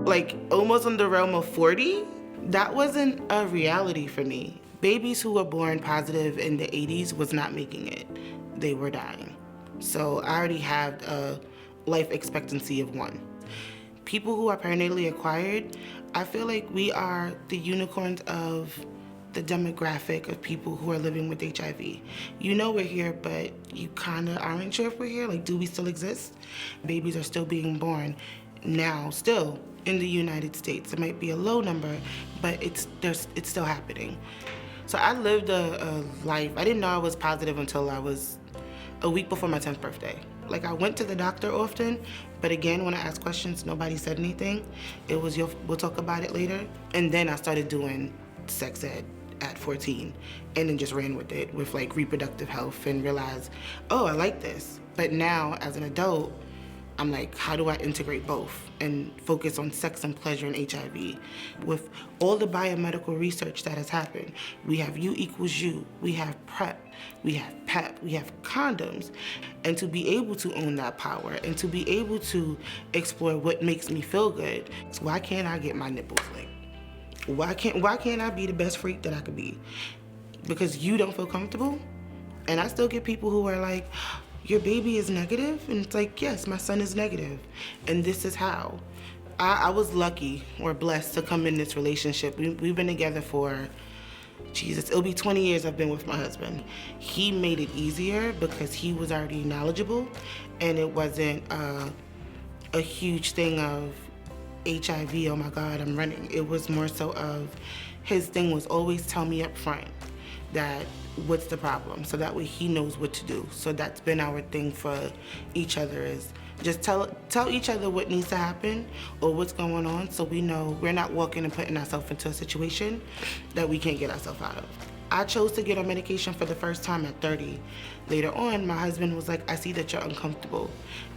like almost in the realm of 40, that wasn't a reality for me. Babies who were born positive in the 80s was not making it. They were dying. So I already have a life expectancy of 1. People who are perinatally acquired, I feel like we are the unicorns of the demographic of people who are living with HIV. You know we're here, but you kind of aren't sure if we're here. Like, do we still exist? Babies are still being born now, still in the United States. It might be a low number, but it's still happening. So I lived a life. I didn't know I was positive until I was a week before my 10th birthday. Like, I went to the doctor often, but again, when I asked questions, nobody said anything. It was, we'll talk about it later. And then I started doing sex ed at 14 and then just ran with it with like reproductive health and realized, oh, I like this. But now as an adult, I'm like, how do I integrate both and focus on sex and pleasure and HIV? With all the biomedical research that has happened, we have U equals U, we have PrEP, we have PEP, we have condoms. And to be able to own that power and to be able to explore what makes me feel good, so why can't I get my nipples licked? Why can't I be the best freak that I could be? Because you don't feel comfortable? And I still get people who are like, your baby is negative? And it's like, yes, my son is negative, and this is how. I was lucky or blessed to come in this relationship. We've been together for, Jesus, it'll be 20 years I've been with my husband. He made it easier because he was already knowledgeable, and it wasn't a huge thing of HIV, oh my God, I'm running. It was more so of, his thing was always tell me up front that what's the problem, so that way he knows what to do. So that's been our thing for each other, is just tell each other what needs to happen or what's going on, so we know we're not walking and putting ourselves into a situation that we can't get ourselves out of. I chose to get on medication for the first time at 30. Later on, my husband was like, I see that you're uncomfortable,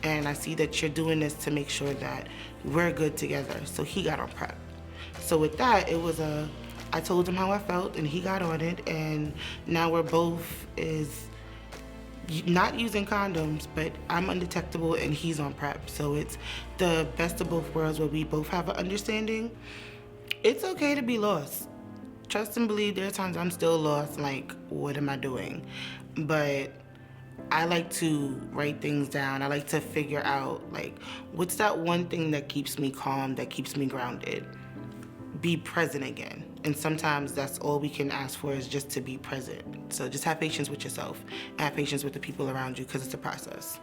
and I see that you're doing this to make sure that we're good together. So he got on PrEP. So with that, it was I told him how I felt, and he got on it, and now we're both not using condoms, but I'm undetectable and he's on PrEP. So it's the best of both worlds where we both have an understanding. It's okay to be lost. Trust and believe, there are times I'm still lost, like, what am I doing? But I like to write things down. I like to figure out, like, what's that one thing that keeps me calm, that keeps me grounded? Be present again. And sometimes that's all we can ask for, is just to be present. So just have patience with yourself and have patience with the people around you, because it's a process.